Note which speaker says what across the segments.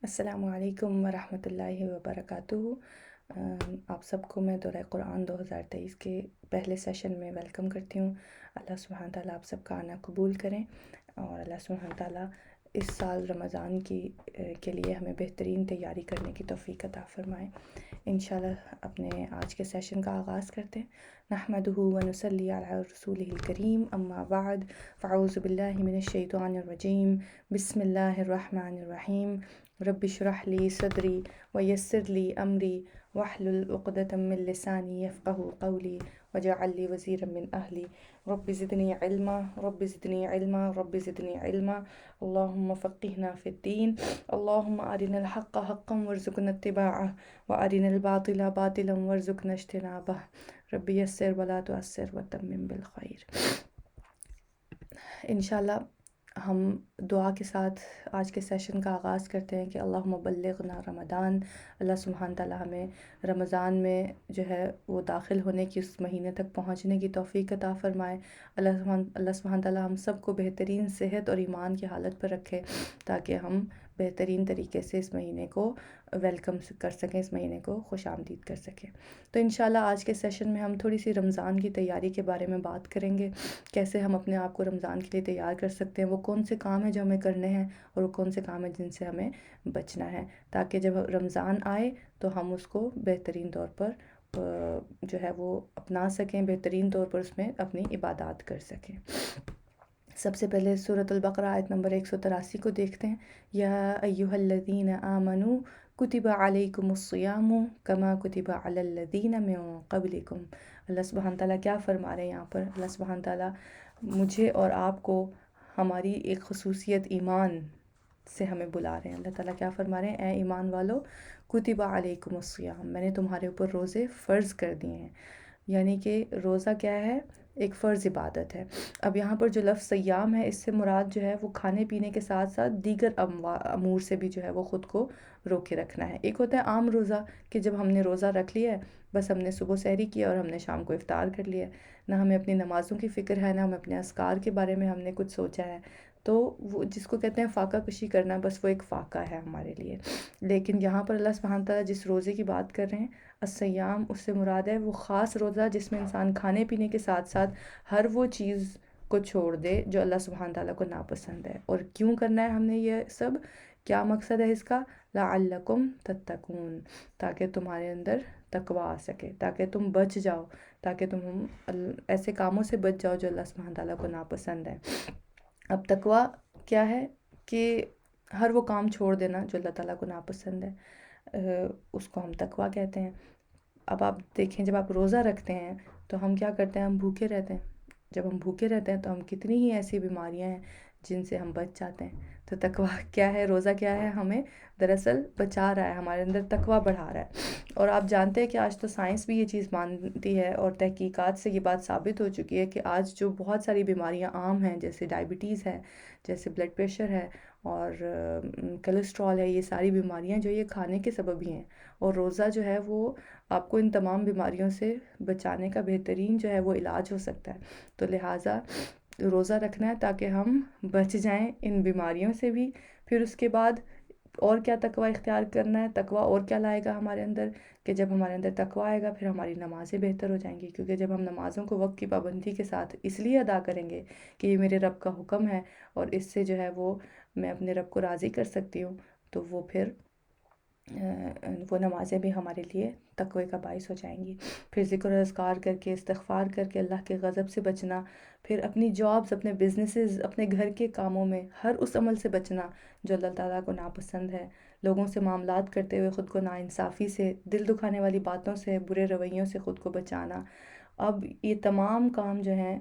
Speaker 1: السلام علیکم ورحمۃ اللہ وبرکاتہ۔ آپ سب کو میں دورہ قرآن 2023 کے پہلے سیشن میں ویلکم کرتی ہوں۔ اللہ سبحانہ تعالیٰ آپ سب کا آنا قبول کریں، اور اللہ سبحانہ تعالیٰ اس سال رمضان کے لیے ہمیں بہترین تیاری کرنے کی توفیق عطا فرمائیں۔ انشاءاللہ اپنے آج کے سیشن کا آغاز کرتے ہیں۔ نحمدہ ونصلی علی رسولہ الکریم، اما بعد فاعوذ باللہ من الشیطان الرجیم، بسم اللہ الرحمن الرحیم۔ رب اشرح لی صدری ویسر لی امری واحلل عقدۃ من لسانی یفقہوا قولی واجعل لی وزیرا من اہلی رب زدنی علما رب زدنی علما رب زدنی علما اللہم فقہنا فی الدین، اللہم ارنا الحق حقا وارزقنا اتباعہ وارنا الباطل باطلا وارزقنا اجتنابہ، رب یسر ولا تعسر وتمم بالخیر۔ انشاءاللہ ہم دعا کے ساتھ آج کے سیشن کا آغاز کرتے ہیں کہ اللہم بلغنا رمضان، اللہ سبحانہ تعالیٰ ہمیں رمضان میں جو ہے وہ داخل ہونے کی، اس مہینے تک پہنچنے کی توفیق عطا فرمائے۔ اللہ سبحانہ تعالیٰ ہم سب کو بہترین صحت اور ایمان کی حالت پر رکھے، تاکہ ہم بہترین طریقے سے اس مہینے کو ویلکم کر سکیں، اس مہینے کو خوش آمدید کر سکیں۔ تو انشاءاللہ آج کے سیشن میں ہم تھوڑی سی رمضان کی تیاری کے بارے میں بات کریں گے، کیسے ہم اپنے آپ کو رمضان کے لیے تیار کر سکتے ہیں، وہ کون سے کام ہیں جو ہمیں کرنے ہیں، اور وہ کون سے کام ہیں جن سے ہمیں بچنا ہے، تاکہ جب رمضان آئے تو ہم اس کو بہترین طور پر جو ہے وہ اپنا سکیں، بہترین طور پر اس میں اپنی عبادات کر سکیں۔ سب سے پہلے سورۃ البقرہ آیت نمبر 183 کو دیکھتے ہیں۔ یا ایھا الذین آمنوا کتب علیکم الصیام کما کتب علی الذین من قبلکم۔ اللہ سبحانہ تعالیٰ کیا فرما رہے ہیں یہاں پر؟ اللہ سبحانہ تعالیٰ مجھے اور آپ کو ہماری ایک خصوصیت ایمان سے ہمیں بلا رہے ہیں۔ اللہ تعالیٰ کیا فرما رہے ہیں؟ اے ایمان والو، کتب علیکم الصیام، میں نے تمہارے اوپر روزے فرض کر دیے ہیں۔ یعنی کہ روزہ کیا ہے؟ ایک فرض عبادت ہے۔ اب یہاں پر جو لفظ صیام ہے، اس سے مراد جو ہے وہ کھانے پینے کے ساتھ ساتھ دیگر امور سے بھی جو ہے وہ خود کو روکے رکھنا ہے۔ ایک ہوتا ہے عام روزہ، کہ جب ہم نے روزہ رکھ لیا ہے، بس ہم نے صبح سحری کیا اور ہم نے شام کو افطار کر لیا، نہ ہمیں اپنی نمازوں کی فکر ہے، نہ ہمیں اپنے اذکار کے بارے میں ہم نے کچھ سوچا ہے، تو وہ جس کو کہتے ہیں فاقہ کشی کرنا، بس وہ ایک فاقہ ہے ہمارے لیے۔ لیکن یہاں پر اللہ سبحانہ تعالیٰ جس روزے کی بات کر رہے ہیں، الصیام، اس سے مراد ہے وہ خاص روزہ جس میں انسان کھانے پینے کے ساتھ ساتھ ہر وہ چیز کو چھوڑ دے جو اللہ سبحانہ تعالیٰ کو ناپسند ہے۔ اور کیوں کرنا ہے ہم نے یہ سب؟ کیا مقصد ہے اس کا؟ لعلکم تتقون، تاکہ تمہارے اندر تقوی آ سکے، تاکہ تم بچ جاؤ، تاکہ تم ایسے کاموں سے بچ جاؤ جو اللہ سبحانہ تعالیٰ کو ناپسند ہے۔ اب تقوی کیا ہے؟ کہ ہر وہ کام چھوڑ دینا جو اللہ تعالیٰ کو ناپسند ہے، اس کو ہم تقوی کہتے ہیں۔ اب آپ دیکھیں، جب آپ روزہ رکھتے ہیں تو ہم کیا کرتے ہیں؟ ہم بھوکے رہتے ہیں۔ جب ہم بھوکے رہتے ہیں تو ہم کتنی ہی ایسی بیماریاں ہیں جن سے ہم بچ جاتے ہیں۔ تو تقوی کیا ہے؟ روزہ کیا ہے؟ ہمیں دراصل بچا رہا ہے، ہمارے اندر تقوی بڑھا رہا ہے۔ اور آپ جانتے ہیں کہ آج تو سائنس بھی یہ چیز مانتی ہے، اور تحقیقات سے یہ بات ثابت ہو چکی ہے کہ آج جو بہت ساری بیماریاں عام ہیں، جیسے ڈائبٹیز ہے، جیسے بلڈ پریشر ہے، اور کولیسٹرول ہے، یہ ساری بیماریاں جو یہ کھانے کے سبب ہی ہیں۔ اور روزہ جو ہے وہ آپ کو ان تمام بیماریوں سے بچانے کا بہترین جو ہے وہ علاج ہو سکتا ہے۔ تو لہٰذا روزہ رکھنا ہے تاکہ ہم بچ جائیں ان بیماریوں سے بھی۔ پھر اس کے بعد اور کیا تقوی اختیار کرنا ہے؟ تقوی اور کیا لائے گا ہمارے اندر؟ کہ جب ہمارے اندر تقوی آئے گا، پھر ہماری نمازیں بہتر ہو جائیں گی، کیونکہ جب ہم نمازوں کو وقت کی پابندی کے ساتھ اس لیے ادا کریں گے کہ یہ میرے رب کا حکم ہے، اور اس سے جو ہے وہ میں اپنے رب کو راضی کر سکتی ہوں، تو وہ پھر وہ نمازیں بھی ہمارے لیے تقوی کا باعث ہو جائیں گی۔ پھر ذکر و اذکار کر کے، استغفار کر کے اللہ کے غضب سے بچنا، پھر اپنی جابز، اپنے بزنسز، اپنے گھر کے کاموں میں ہر اس عمل سے بچنا جو اللہ تعالیٰ کو ناپسند ہے، لوگوں سے معاملات کرتے ہوئے خود کو ناانصافی سے، دل دکھانے والی باتوں سے، برے رویوں سے خود کو بچانا۔ اب یہ تمام کام جو ہیں،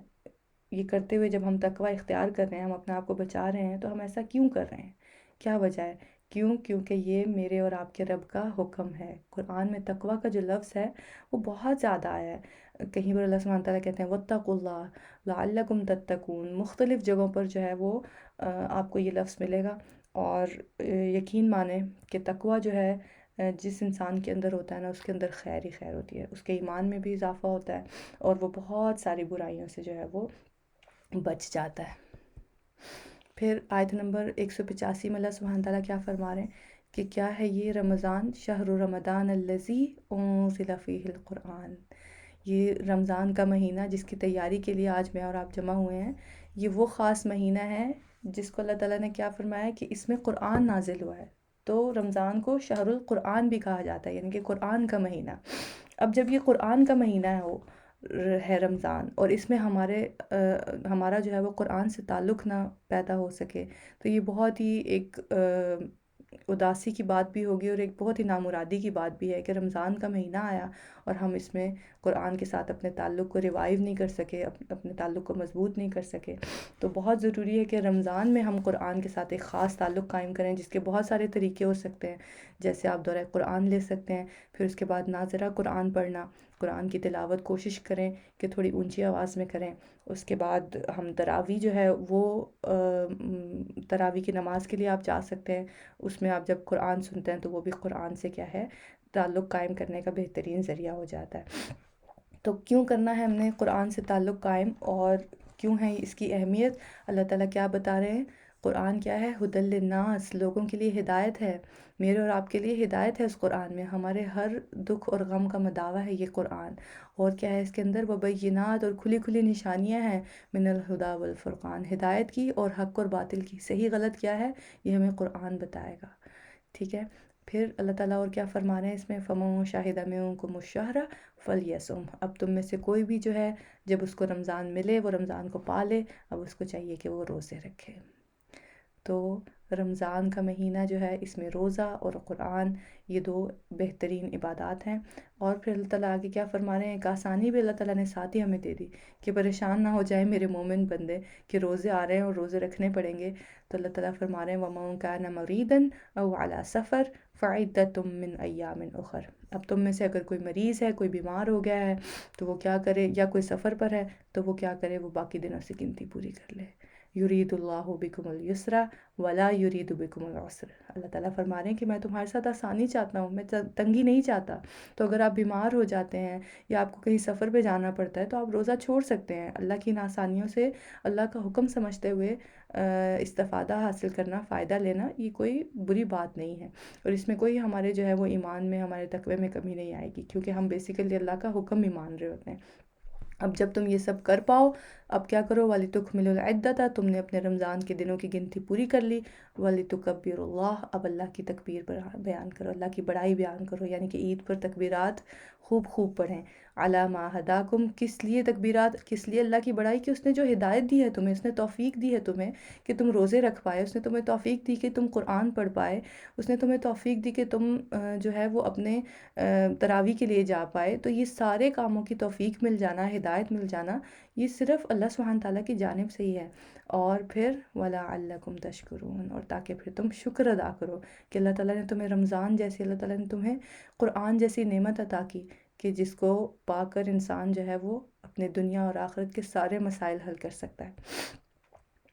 Speaker 1: یہ کرتے ہوئے جب ہم تقوی اختیار کر رہے ہیں، ہم اپنے آپ کو بچا رہے ہیں، تو ہم ایسا کیوں کر رہے ہیں؟ کیا وجہ ہے؟ کیونکہ یہ میرے اور آپ کے رب کا حکم ہے۔ قرآن میں تقوی کا جو لفظ ہے وہ بہت زیادہ آیا ہے۔ کہیں پر اللہ سبحانہ تعالیٰ کہتے ہیں وَاتَّقُوا اللَّهَ لَعَلَّكُمْ تَتَّقُونَ، مختلف جگہوں پر جو ہے وہ آپ کو یہ لفظ ملے گا۔ اور یقین مانیں کہ تقوی جو ہے جس انسان کے اندر ہوتا ہے نا، اس کے اندر خیر ہی خیر ہوتی ہے، اس کے ایمان میں بھی اضافہ ہوتا ہے، اور وہ بہت ساری برائیوں سے جو ہے وہ بچ جاتا ہے۔ پھر آیت نمبر 185 میں اللہ سبحانہ تعالیٰ کیا فرما رہے ہیں کہ کیا ہے یہ رمضان، شہر رمضان الذی انزل فیہ القرآن، یہ رمضان کا مہینہ جس کی تیاری کے لیے آج میں اور آپ جمع ہوئے ہیں، یہ وہ خاص مہینہ ہے جس کو اللہ تعالیٰ نے کیا فرمایا کہ اس میں قرآن نازل ہوا ہے۔ تو رمضان کو شہر القرآن بھی کہا جاتا ہے، یعنی کہ قرآن کا مہینہ۔ اب جب یہ قرآن کا مہینہ ہے رمضان، اور اس میں ہمارا جو ہے وہ قرآن سے تعلق نہ پیدا ہو سکے، تو یہ بہت ہی ایک اداسی کی بات بھی ہوگی، اور ایک بہت ہی نامرادی کی بات بھی ہے کہ رمضان کا مہینہ آیا اور ہم اس میں قرآن کے ساتھ اپنے تعلق کو ریوائیو نہیں کر سکے، اپنے تعلق کو مضبوط نہیں کر سکے۔ تو بہت ضروری ہے کہ رمضان میں ہم قرآن کے ساتھ ایک خاص تعلق قائم کریں، جس کے بہت سارے طریقے ہو سکتے ہیں، جیسے آپ دورہ قرآن لے سکتے ہیں، پھر اس کے بعد ناظرہ قرآن پڑھنا، قرآن کی تلاوت کوشش کریں کہ تھوڑی اونچی آواز میں کریں۔ اس کے بعد ہم تراویح جو ہے وہ تراویح کی نماز کے لیے آپ جا سکتے ہیں، اس میں آپ جب قرآن سنتے ہیں تو وہ بھی قرآن سے کیا ہے تعلق قائم کرنے کا بہترین ذریعہ ہو جاتا ہے۔ تو کیوں کرنا ہے ہم نے قرآن سے تعلق قائم، اور کیوں ہے اس کی اہمیت؟ اللہ تعالیٰ کیا بتا رہے ہیں؟ قرآن کیا ہے؟ ھدی للناس، لوگوں کے لیے ہدایت ہے، میرے اور آپ کے لیے ہدایت ہے اس قرآن میں، ہمارے ہر دکھ اور غم کا مداوع ہے یہ قرآن۔ اور کیا ہے اس کے اندر؟ وبینات، اور کھلی کھلی نشانیاں ہیں، من الہدی والفرقان، ہدایت کی اور حق اور باطل کی، صحیح غلط کیا ہے یہ ہمیں قرآن بتائے گا، ٹھیک ہے؟ پھر اللہ تعالیٰ اور کیا فرما رہے ہیں اس میں؟ فَمَن شَهِدَ مِنکُمُ الشَّهْرَ فَلْيَصُمْ، اب تم میں سے کوئی بھی جو ہے جب اس کو رمضان ملے، وہ رمضان کو پالے، اب اس کو چاہیے کہ وہ روزے رکھے۔ تو رمضان کا مہینہ جو ہے اس میں روزہ اور قرآن یہ دو بہترین عبادات ہیں۔ اور پھر اللہ تعالیٰ آگے کیا فرما رہے ہیں؟ ایک آسانی بھی اللہ تعالیٰ نے ساتھ ہی ہمیں دے دی کہ پریشان نہ ہو جائیں میرے مومن بندے کہ روزے آ رہے ہیں اور روزے رکھنے پڑیں گے، تو اللہ تعالیٰ فرما رہے ہیں وَمَن كَانَ مَرِيضًا أَوْ عَلَى سَفَرٍ فَعِدَّةٌ مِّنْ أَيَّامٍ أُخَرَ، اب تم میں سے اگر کوئی مریض ہے، کوئی بیمار ہو گیا ہے تو وہ کیا کرے، یا کوئی سفر پر ہے تو وہ کیا کرے، وہ باقی دنوں سے گنتی پوری کر لے۔ یرید اللہ بکم الیسر ولا یرید بکم العسر، اللہ تعالیٰ فرما رہے ہیں کہ میں تمہارے ساتھ آسانی چاہتا ہوں، میں تنگی نہیں چاہتا۔ تو اگر آپ بیمار ہو جاتے ہیں یا آپ کو کہیں سفر پہ جانا پڑتا ہے تو آپ روزہ چھوڑ سکتے ہیں، اللہ کی ان آسانیوں سے اللہ کا حکم سمجھتے ہوئے استفادہ حاصل کرنا، فائدہ لینا، یہ کوئی بری بات نہیں ہے، اور اس میں کوئی ہمارے جو ہے وہ ایمان میں، ہمارے تقوی میں کمی نہیں آئے گی، کیونکہ ہم بیسیکلی اللہ کا حکم ہی مان رہے ہوتے ہیں۔ اب جب تم یہ سب کر پاؤ، اب کیا کرو؟ وَلِتُكْمِلُوا الْعِدَّةَ، تم نے اپنے رمضان کے دنوں کی گنتی پوری کر لی، وَلِتُكَبِّرُوا اللَّهَ، اب اللہ کی تکبیر بیان کرو، اللہ کی بڑائی بیان کرو، یعنی کہ عید پر تکبیرات خوب خوب پڑھیں۔ عَلَىٰ مَا هَدَاكُمْ، کس لیے تکبیرات، کس لیے اللہ کی بڑائی؟ کہ اس نے جو ہدایت دی ہے تمہیں، اس نے توفیق دی ہے تمہیں کہ تم روزے رکھ پائے، اس نے تمہیں توفیق دی کہ تم قرآن پڑھ پائے، اس نے تمہیں توفیق دی کہ تم جو ہے وہ اپنے تراویح کے لیے جا پائے۔ تو یہ سارے کاموں کی توفیق مل جانا، ہدایت مل جانا، یہ صرف اللہ سبحانہ تعالیٰ کی جانب سے ہی ہے۔ اور پھر وَلَعَلَّكُمْ تَشْكُرُونَ، اور تاکہ پھر تم شکر ادا کرو کہ اللہ تعالیٰ نے تمہیں رمضان جیسی، اللہ تعالیٰ نے تمہیں قرآن جیسی نعمت عطا کی کہ جس کو پا کر انسان جو ہے وہ اپنے دنیا اور آخرت کے سارے مسائل حل کر سکتا ہے۔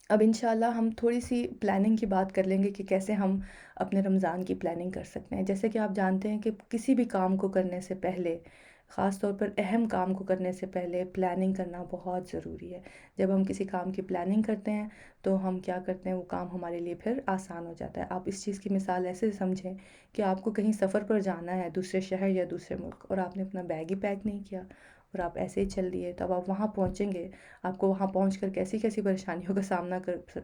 Speaker 1: اب انشاءاللہ ہم تھوڑی سی پلاننگ کی بات کر لیں گے کہ کیسے ہم اپنے رمضان کی پلاننگ کر سکتے ہیں۔ جیسے کہ آپ جانتے ہیں کہ کسی بھی کام کو کرنے سے پہلے، خاص طور پر اہم کام کو کرنے سے پہلے پلاننگ کرنا بہت ضروری ہے۔ جب ہم کسی کام کی پلاننگ کرتے ہیں تو ہم کیا کرتے ہیں، وہ کام ہمارے لیے پھر آسان ہو جاتا ہے۔ آپ اس چیز کی مثال ایسے سمجھیں کہ آپ کو کہیں سفر پر جانا ہے، دوسرے شہر یا دوسرے ملک، اور آپ نے اپنا بیگ ہی پیک نہیں کیا اور آپ ایسے ہی چل دیے، تو اب آپ وہاں پہنچیں گے، آپ کو وہاں پہنچ کر کیسی کیسی پریشانیوں کا سامنا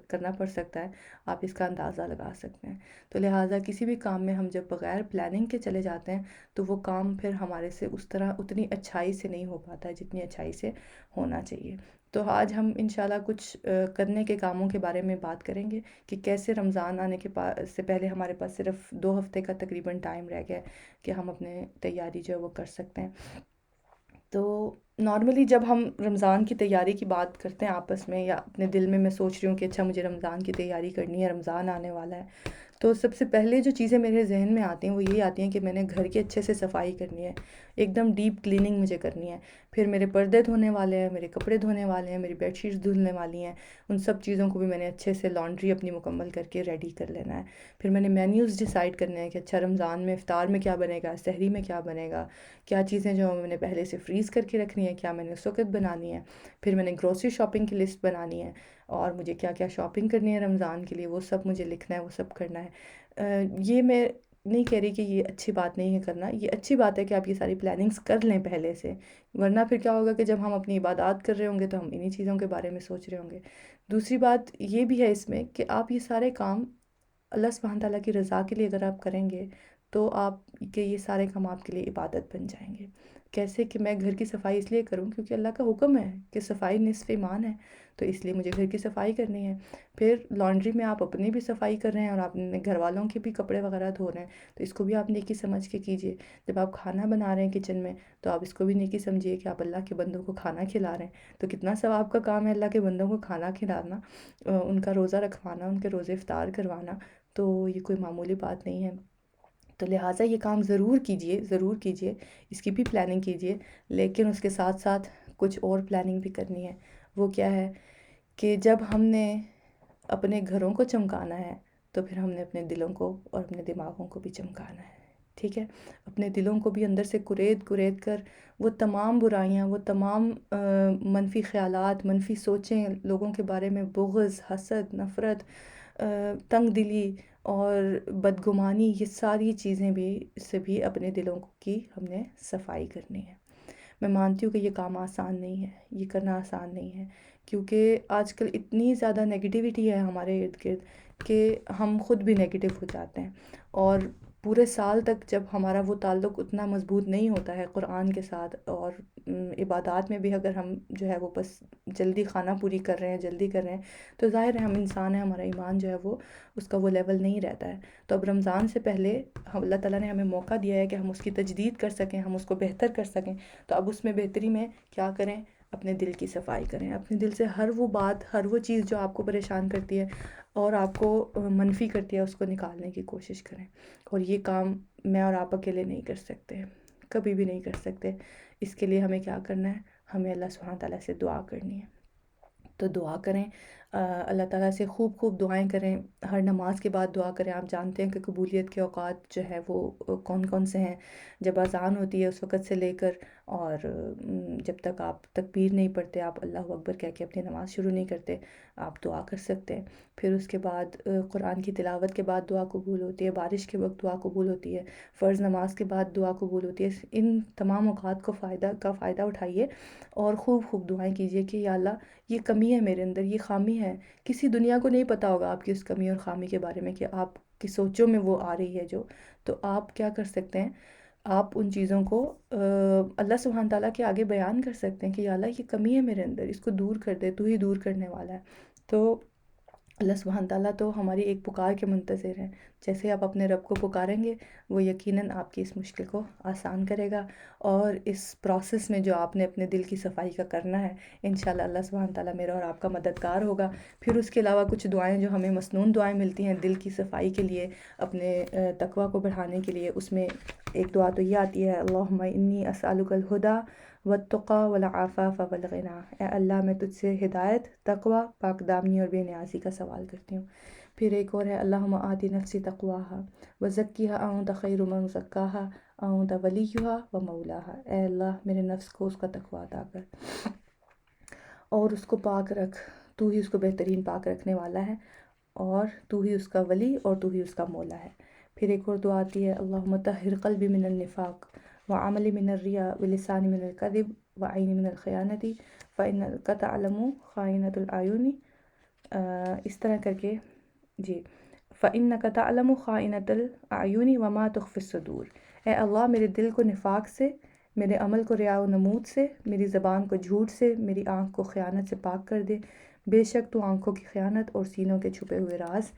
Speaker 1: کرنا پڑ سکتا ہے، آپ اس کا اندازہ لگا سکتے ہیں۔ تو لہٰذا کسی بھی کام میں ہم جب بغیر پلاننگ کے چلے جاتے ہیں تو وہ کام پھر ہمارے سے اس طرح اتنی اچھائی سے نہیں ہو پاتا ہے جتنی اچھائی سے ہونا چاہیے۔ تو آج ہم انشاءاللہ کچھ کرنے کے کاموں کے بارے میں بات کریں گے کہ کیسے رمضان آنے کے سے پہلے ہمارے پاس صرف 2 ہفتے کا تقریباً ٹائم رہ گیا ہے کہ ہم اپنے تیاری جو ہے وہ کر سکتے ہیں۔ تو نارملی جب ہم رمضان کی تیاری کی بات کرتے ہیں آپس میں، یا اپنے دل میں سوچ رہی ہوں کہ اچھا مجھے رمضان کی تیاری کرنی ہے، رمضان آنے والا ہے، تو سب سے پہلے جو چیزیں میرے ذہن میں آتی ہیں وہ یہی آتی ہیں کہ میں نے گھر کی اچھے سے صفائی کرنی ہے، ایک دم ڈیپ کلیننگ مجھے کرنی ہے، پھر میرے پردے دھونے والے ہیں، میرے کپڑے دھونے والے ہیں، میری بیڈ شیٹس دھلنے والی ہیں، ان سب چیزوں کو بھی میں نے اچھے سے لانڈری اپنی مکمل کر کے ریڈی کر لینا ہے۔ پھر میں نے مینیوز ڈیسائیڈ کرنے ہیں کہ اچھا رمضان میں افطار میں کیا بنے گا، سحری میں کیا بنے گا، کیا چیزیں جو میں نے پہلے سے فریز کر کے رکھنی ہے، کیا میں نے اس وقت بنانی ہے۔ پھر میں نے گروسری شاپنگ کی لسٹ بنانی ہے، اور مجھے کیا کیا شاپنگ کرنی ہے رمضان کے لیے وہ سب مجھے لکھنا ہے، وہ سب کرنا ہے۔ یہ میں نہیں کہہ رہی کہ یہ اچھی بات نہیں ہے کرنا، یہ اچھی بات ہے کہ آپ یہ ساری پلاننگز کر لیں پہلے سے، ورنہ پھر کیا ہوگا کہ جب ہم اپنی عبادات کر رہے ہوں گے تو ہم انہی چیزوں کے بارے میں سوچ رہے ہوں گے۔ دوسری بات یہ بھی ہے اس میں کہ آپ یہ سارے کام اللہ سبحانہ تعالیٰ کی رضا کے لیے اگر آپ کریں گے تو آپ کے یہ سارے کام آپ کے لیے عبادت بن جائیں گے۔ کیسے کہ میں گھر کی صفائی اس لیے کروں کیونکہ اللہ کا حکم ہے کہ صفائی نصف ایمان ہے، تو اس لیے مجھے گھر کی صفائی کرنی ہے۔ پھر لانڈری میں آپ اپنی بھی صفائی کر رہے ہیں اور آپ اپنے گھر والوں کے بھی کپڑے وغیرہ دھو رہے ہیں، تو اس کو بھی آپ نیکی سمجھ کے کیجئے۔ جب آپ کھانا بنا رہے ہیں کچن میں تو آپ اس کو بھی نیکی سمجھیے کہ آپ اللہ کے بندوں کو کھانا کھلا رہے ہیں، تو کتنا ثواب کا کام ہے اللہ کے بندوں کو کھانا کھلانا، ان کا روزہ رکھوانا، ان کے روزے افطار کروانا، تو یہ کوئی معمولی بات نہیں ہے۔ تو لہٰذا یہ کام ضرور کیجئے، ضرور کیجئے، اس کی بھی پلاننگ کیجئے، لیکن اس کے ساتھ ساتھ کچھ اور پلاننگ بھی کرنی ہے۔ وہ کیا ہے کہ جب ہم نے اپنے گھروں کو چمکانا ہے تو پھر ہم نے اپنے دلوں کو اور اپنے دماغوں کو بھی چمکانا ہے، ٹھیک ہے؟ اپنے دلوں کو بھی اندر سے کرید کرید کر وہ تمام برائیاں، وہ تمام منفی خیالات، منفی سوچیں، لوگوں کے بارے میں بغض، حسد، نفرت، تنگ دلی اور بدگمانی، یہ ساری چیزیں بھی سے بھی اپنے دلوں کی ہم نے صفائی کرنی ہے۔ میں مانتی ہوں کہ یہ کام آسان نہیں ہے، یہ کرنا آسان نہیں ہے، کیونکہ آج کل اتنی زیادہ نیگیٹیوٹی ہے ہمارے ارد گرد کہ ہم خود بھی نیگیٹو ہو جاتے ہیں، اور پورے سال تک جب ہمارا وہ تعلق اتنا مضبوط نہیں ہوتا ہے قرآن کے ساتھ، اور عبادات میں بھی اگر ہم جو ہے وہ بس جلدی خانہ پوری کر رہے ہیں، جلدی کر رہے ہیں، تو ظاہر ہے ہم انسان ہیں، ہمارا ایمان جو ہے وہ اس کا وہ لیول نہیں رہتا ہے۔ تو اب رمضان سے پہلے اللہ تعالیٰ نے ہمیں موقع دیا ہے کہ ہم اس کی تجدید کر سکیں، ہم اس کو بہتر کر سکیں، تو اب اس میں بہتری میں کیا کریں؟ اپنے دل کی صفائی کریں، اپنے دل سے ہر وہ بات، ہر وہ چیز جو آپ کو پریشان کرتی ہے اور آپ کو منفی کرتی ہے، اس کو نکالنے کی کوشش کریں۔ اور یہ کام میں اور آپ اکیلے نہیں کر سکتے، کبھی بھی نہیں کر سکتے۔ اس کے لیے ہمیں کیا کرنا ہے؟ ہمیں اللہ سبحانہ تعالیٰ سے دعا کرنی ہے۔ تو دعا کریں، اللہ تعالیٰ سے خوب خوب دعائیں کریں، ہر نماز کے بعد دعا کریں۔ آپ جانتے ہیں کہ قبولیت کے اوقات جو ہے وہ کون کون سے ہیں؟ جب اذان ہوتی ہے اس وقت سے لے کر اور جب تک آپ تکبیر نہیں پڑھتے، آپ اللہ اکبر کہہ کے اپنی نماز شروع نہیں کرتے، آپ دعا کر سکتے ہیں۔ پھر اس کے بعد قرآن کی تلاوت کے بعد دعا قبول ہوتی ہے، بارش کے وقت دعا قبول ہوتی ہے، فرض نماز کے بعد دعا قبول ہوتی ہے۔ ان تمام اوقات کو فائدہ اٹھائیے اور خوب خوب دعائیں کیجئے کہ یا اللہ یہ کمی ہے میرے اندر، یہ خامی ہے۔ کسی دنیا کو نہیں پتہ ہوگا آپ کی اس کمی اور خامی کے بارے میں کہ آپ کی سوچوں میں وہ آ رہی ہے جو، تو آپ کیا کر سکتے ہیں؟ آپ ان چیزوں کو اللہ سبحانہ تعالیٰ کے آگے بیان کر سکتے ہیں کہ یا اللہ یہ کمی ہے میرے اندر، اس کو دور کر دے، تو ہی دور کرنے والا ہے۔ تو اللہ سبحانہ تعالیٰ تو ہماری ایک پکار کے منتظر ہیں، جیسے آپ اپنے رب کو پکاریں گے وہ یقیناً آپ کی اس مشکل کو آسان کرے گا، اور اس پروسیس میں جو آپ نے اپنے دل کی صفائی کا کرنا ہے انشاءاللہ اللہ سبحانہ تعالیٰ میرا اور آپ کا مددگار ہوگا۔ پھر اس کے علاوہ کچھ دعائیں جو ہمیں مسنون دعائیں ملتی ہیں دل کی صفائی کے لیے، اپنے تقویٰ کو بڑھانے کے لیے، اس میں ایک دعا تو یہ آتی ہے اللہم انی اسألک الہدی والتقی والعفاف والغنی، اے اللہ میں تجھ سے ہدایت، تقویٰ، پاک دامنی اور بے نیازی کا سوال کرتی ہوں۔ پھر ایک اور ہے اللہم آت نفسی تقواہا وزکیہا انت خیر من زکاہا انت ولیہا و مولاہا، اے اللہ میرے نفس کو اس کا تقویٰ عطا کر اور اس کو پاک رکھ، تو ہی اس کو بہترین پاک رکھنے والا ہے، اور تو ہی اس کا ولی اور تو ہی اس کا مولا ہے۔ پھر ایک اور دعا آتی ہے اللہم طہر قلبی من النفاق وعملی من الریاء ولسانی من الکذب وعینی من الخیانت فإنک تعلم خائنۃ الأعین، اس طرح کر کے جی، فإنک تعلم خائنۃ الأعین وما تخفی الصدور، اے اللہ میرے دل کو نفاق سے، میرے عمل کو ریا و نمود سے، میری زبان کو جھوٹ سے، میری آنکھ کو خیانت سے پاک کر دے، بے شک تو آنکھوں کی خیانت اور سینوں کے چھپے ہوئے راز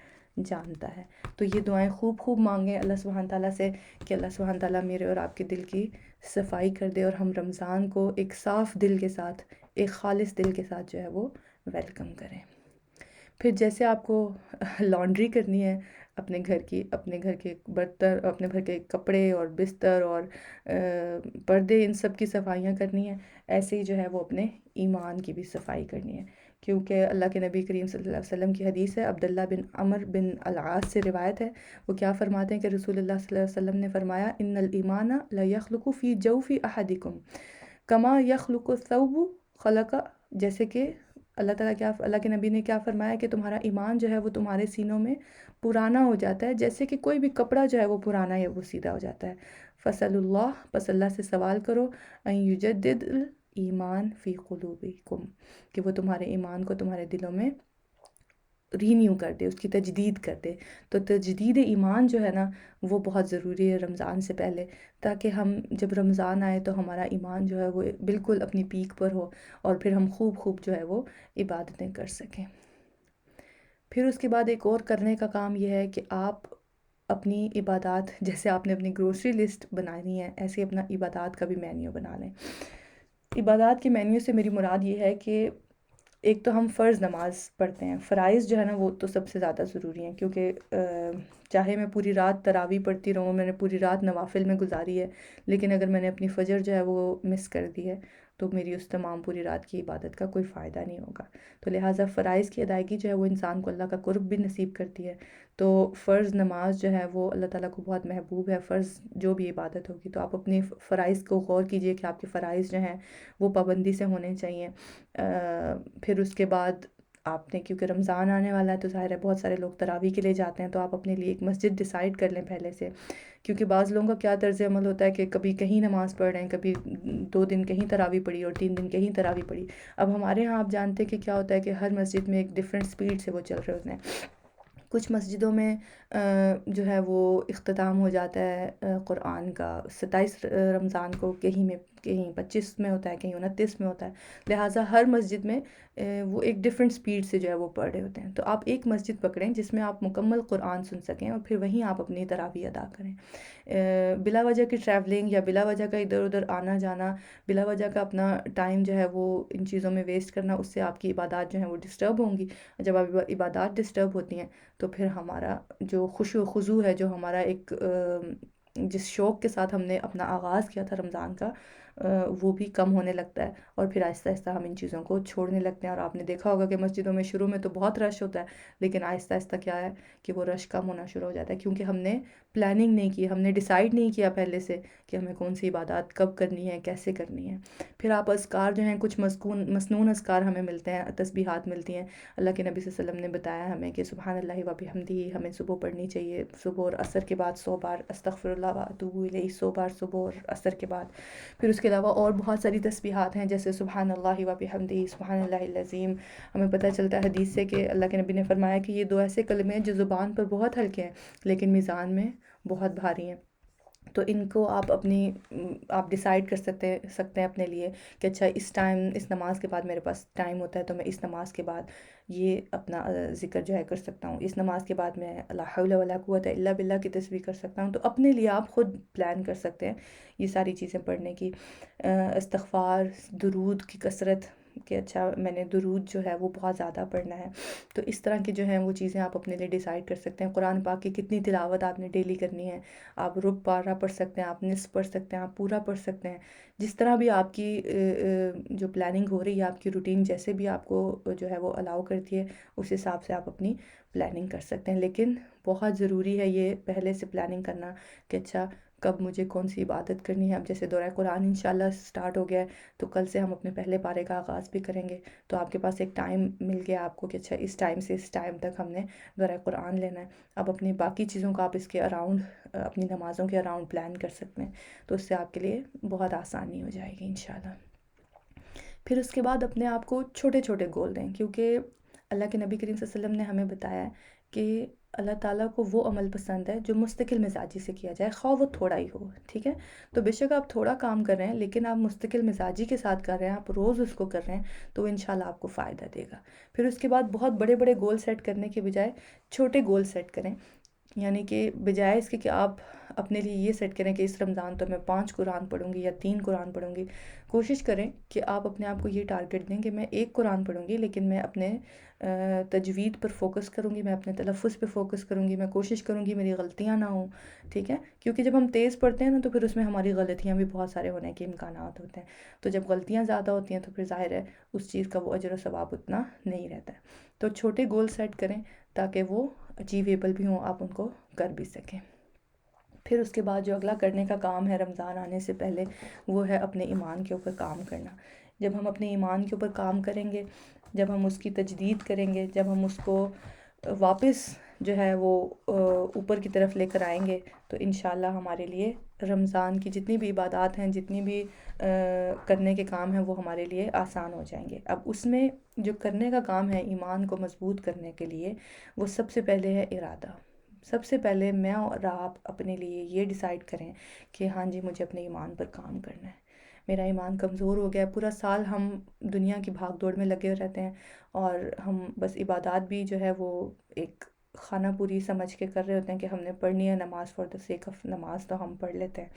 Speaker 1: جانتا ہے۔ تو یہ دعائیں خوب خوب مانگیں اللہ سبحانہ تعالیٰ سے کہ اللہ سبحانہ تعالیٰ میرے اور آپ کے دل کی صفائی کر دے، اور ہم رمضان کو ایک صاف دل کے ساتھ، ایک خالص دل کے ساتھ جو ہے وہ ویلکم کریں۔ پھر جیسے آپ کو لانڈری کرنی ہے اپنے گھر کی، اپنے گھر کے برتن، اپنے گھر کے کپڑے اور بستر اور پردے، ان سب کی صفائیاں کرنی ہیں، ایسے ہی جو ہے وہ اپنے ایمان کی بھی صفائی کرنی ہے، کیونکہ اللہ کے نبی کریم صلی اللہ علیہ وسلم کی حدیث ہے، عبداللہ بن عمر بن العاص سے روایت ہے، وہ کیا فرماتے ہیں کہ رسول اللہ صلی اللہ علیہ وسلم نے فرمایا ان الایمان لیخلق فی جوف احدکم کما یخلق الثوب خلق، جیسے کہ اللہ کے نبی نے کیا فرمایا کہ تمہارا ایمان جو ہے وہ تمہارے سینوں میں پرانا ہو جاتا ہے جیسے کہ کوئی بھی کپڑا جو ہے وہ پرانا یا وہ سیدھا ہو جاتا ہے. فصل اللہ، پس اللہ سے سوال کرو، ان یجدد ایمان فی قلوبکم، کہ وہ تمہارے ایمان کو تمہارے دلوں میں رینیو کر دے، اس کی تجدید کر دے. تو تجدید ایمان جو ہے نا وہ بہت ضروری ہے رمضان سے پہلے، تاکہ ہم جب رمضان آئے تو ہمارا ایمان جو ہے وہ بالکل اپنی پیک پر ہو، اور پھر ہم خوب جو ہے وہ عبادتیں کر سکیں. پھر اس کے بعد ایک اور کرنے کا کام یہ ہے کہ آپ اپنی عبادات، جیسے آپ نے اپنی گروسری لسٹ بنانی ہے، ایسے اپنا عبادات کا بھی مینیو بنا لیں. عبادات کے مینیو سے میری مراد یہ ہے کہ ایک تو ہم فرض نماز پڑھتے ہیں. فرائض جو ہے نا وہ تو سب سے زیادہ ضروری ہیں، کیونکہ چاہے میں پوری رات تراویح پڑھتی رہوں، میں نے پوری رات نوافل میں گزاری ہے، لیکن اگر میں نے اپنی فجر جو ہے وہ مس کر دی ہے تو میری اس تمام پوری رات کی عبادت کا کوئی فائدہ نہیں ہوگا. تو لہٰذا فرائض کی ادائیگی جو ہے وہ انسان کو اللہ کا قرب بھی نصیب کرتی ہے. تو فرض نماز جو ہے وہ اللہ تعالیٰ کو بہت محبوب ہے. فرض جو بھی عبادت ہوگی تو آپ اپنے فرائض کو غور کیجئے کہ آپ کے فرائض جو ہیں وہ پابندی سے ہونے چاہیے. پھر اس کے بعد آپ نے، کیونکہ رمضان آنے والا ہے تو ظاہر ہے بہت سارے لوگ تراویح کے لیے جاتے ہیں، تو آپ اپنے لیے ایک مسجد ڈیسائیڈ کر لیں پہلے سے. کیونکہ بعض لوگوں کا کیا طرز عمل ہوتا ہے کہ کبھی کہیں نماز پڑھ رہے ہیں، کبھی 2 دن کہیں تراویح پڑھی اور 3 دن کہیں تراویح پڑھی. اب ہمارے ہاں آپ جانتے ہیں کہ کیا ہوتا ہے کہ ہر مسجد میں ایک ڈیفرنٹ سپیڈ سے وہ چل رہے ہوتے ہیں. کچھ مسجدوں میں جو ہے وہ اختتام ہو جاتا ہے قرآن کا 27 رمضان کو، کہیں 25 میں ہوتا ہے، کہیں 29 میں ہوتا ہے. لہٰذا ہر مسجد میں وہ ایک ڈیفرنٹ سپیڈ سے جو ہے وہ پڑھ رہے ہوتے ہیں. تو آپ ایک مسجد پکڑیں جس میں آپ مکمل قرآن سن سکیں، اور پھر وہیں آپ اپنی تراویح ادا کریں. بلا وجہ کی ٹریولنگ یا بلا وجہ کا ادھر ادھر آنا جانا، بلا وجہ کا اپنا ٹائم جو ہے وہ ان چیزوں میں ویسٹ کرنا، اس سے آپ کی عبادات جو ہیں وہ ڈسٹرب ہوں گی. جب آپ عبادات ڈسٹرب ہوتی ہیں تو پھر ہمارا جو خشوع و خضوع ہے، جو ہمارا ایک جس شوق کے ساتھ ہم نے اپنا آغاز کیا تھا رمضان کا، وہ بھی کم ہونے لگتا ہے، اور پھر آہستہ آہستہ ہم ان چیزوں کو چھوڑنے لگتے ہیں. اور آپ نے دیکھا ہوگا کہ مسجدوں میں شروع میں تو بہت رش ہوتا ہے، لیکن آہستہ آہستہ کیا ہے کہ وہ رش کم ہونا شروع ہو جاتا ہے، کیونکہ ہم نے پلاننگ نہیں کی، ہم نے ڈیسائیڈ نہیں کیا پہلے سے کہ ہمیں کون سی عبادات کب کرنی ہے، کیسے کرنی ہے. پھر آپ اذکار جو ہیں، کچھ مسنون اذکار ہمیں ملتے ہیں، تسبیحات ملتی ہیں. اللہ کے نبی صلی اللہ علیہ وسلم نے بتایا ہمیں کہ سبحان اللہ و بحمدہ ہمیں صبح پڑھنی چاہیے. صبح اور عصر کے بعد 100 بار استغفر اللہ و اتوب الیہ، 100 بار صبح اور عصر کے بعد. پھر اس کے علاوہ اور بہت ساری تسبیحات ہیں، جیسے سبحان اللہ و بحمدہ، سبحان اللہ العظیم. ہمیں پتہ چلتا ہے حدیث سے کہ اللہ کے نبی نے فرمایا کہ یہ 2 ایسے کلمے ہیں جو زبان پر بہت ہلکے ہیں لیکن میزان میں بہت بھاری ہیں. تو ان کو آپ ڈیسائیڈ کر سکتے ہیں اپنے لیے کہ اچھا اس نماز کے بعد میرے پاس ٹائم ہوتا ہے تو میں اس نماز کے بعد یہ اپنا ذکر جو ہے کر سکتا ہوں، اس نماز کے بعد میں لا حول ولا قوت الا باللہ کی تسبیح کر سکتا ہوں. تو اپنے لیے آپ خود پلان کر سکتے ہیں یہ ساری چیزیں پڑھنے کی. استغفار، درود کی کثرت، کہ اچھا میں نے درود جو ہے وہ بہت زیادہ پڑھنا ہے. تو اس طرح کی جو ہیں وہ چیزیں آپ اپنے لیے ڈیسائیڈ کر سکتے ہیں. قرآن پاک کی کتنی تلاوت آپ نے ڈیلی کرنی ہے، آپ رب پارہ پڑھ سکتے ہیں، آپ نصف پڑھ سکتے ہیں، آپ پورا پڑھ سکتے ہیں. جس طرح بھی آپ کی جو پلاننگ ہو رہی ہے، آپ کی روٹین جیسے بھی آپ کو جو ہے وہ الاؤ کرتی ہے، اس حساب سے آپ اپنی پلاننگ کر سکتے ہیں. لیکن بہت ضروری ہے یہ پہلے سے پلاننگ کرنا کہ اچھا کب مجھے کون سی عبادت کرنی ہے. اب جیسے دورہ قرآن انشاءاللہ سٹارٹ ہو گیا ہے تو کل سے ہم اپنے پہلے پارے کا آغاز بھی کریں گے. تو آپ کے پاس ایک ٹائم مل گیا آپ کو کہ اچھا اس ٹائم سے اس ٹائم تک ہم نے دورہ قرآن لینا ہے. اب اپنی باقی چیزوں کا آپ اس کے اراؤنڈ، اپنی نمازوں کے اراؤنڈ پلان کر سکتے ہیں، تو اس سے آپ کے لیے بہت آسانی ہو جائے گی انشاءاللہ. پھر اس کے بعد اپنے آپ کو چھوٹے چھوٹے گول دیں، کیونکہ اللہ کے نبی کریم صلی اللہ علیہ وسلم نے ہمیں بتایا ہے کہ اللہ تعالیٰ کو وہ عمل پسند ہے جو مستقل مزاجی سے کیا جائے، خواہ وہ تھوڑا ہی ہو. ٹھیک ہے، تو بے شک آپ تھوڑا کام کر رہے ہیں لیکن آپ مستقل مزاجی کے ساتھ کر رہے ہیں، آپ روز اس کو کر رہے ہیں، تو انشاءاللہ آپ کو فائدہ دے گا. پھر اس کے بعد بہت بڑے بڑے گول سیٹ کرنے کے بجائے چھوٹے گول سیٹ کریں. یعنی کہ بجائے اس کے کہ آپ اپنے لیے یہ سیٹ کریں کہ اس رمضان تو میں 5 قرآن پڑھوں گی یا 3 قرآن پڑھوں گی، کوشش کریں کہ آپ اپنے آپ کو یہ ٹارگٹ دیں کہ میں 1 قرآن پڑھوں گی لیکن میں اپنے تجوید پر فوکس کروں گی، میں اپنے تلفظ پہ فوکس کروں گی، میں کوشش کروں گی میری غلطیاں نہ ہوں. ٹھیک ہے، کیونکہ جب ہم تیز پڑھتے ہیں نا تو پھر اس میں ہماری غلطیاں بھی بہت سارے ہونے کے امکانات ہوتے ہیں. تو جب غلطیاں زیادہ ہوتی ہیں تو پھر ظاہر ہے اس چیز کا وہ اجر و ثواب اتنا نہیں رہتا ہے. تو چھوٹے گول سیٹ کریں تاکہ وہ اچیویبل بھی ہوں، آپ ان کو کر بھی سکیں. پھر اس کے بعد جو اگلا کرنے کا کام ہے رمضان آنے سے پہلے، وہ ہے اپنے ایمان کے اوپر کام کرنا. جب ہم اپنے ایمان کے اوپر کام کریں گے جب ہم اس کی تجدید کریں گے، جب ہم اس کو واپس جو ہے وہ اوپر کی طرف لے کر آئیں گے، تو انشاءاللہ ہمارے لیے رمضان کی جتنی بھی عبادات ہیں، جتنی بھی کرنے کے کام ہیں، وہ ہمارے لیے آسان ہو جائیں گے۔ اب اس میں جو کرنے کا کام ہے ایمان کو مضبوط کرنے کے لیے، وہ سب سے پہلے ہے ارادہ۔ سب سے پہلے میں اور آپ اپنے لیے یہ ڈیسائیڈ کریں کہ ہاں جی مجھے اپنے ایمان پر کام کرنا ہے، میرا ایمان کمزور ہو گیا ہے۔ پورا سال ہم دنیا کی بھاگ دوڑ میں لگے رہتے ہیں، اور ہم بس عبادات بھی جو ہے وہ ایک خانہ پوری سمجھ کے کر رہے ہوتے ہیں کہ ہم نے پڑھنی ہے نماز، فار دا سیک آف نماز تو ہم پڑھ لیتے ہیں،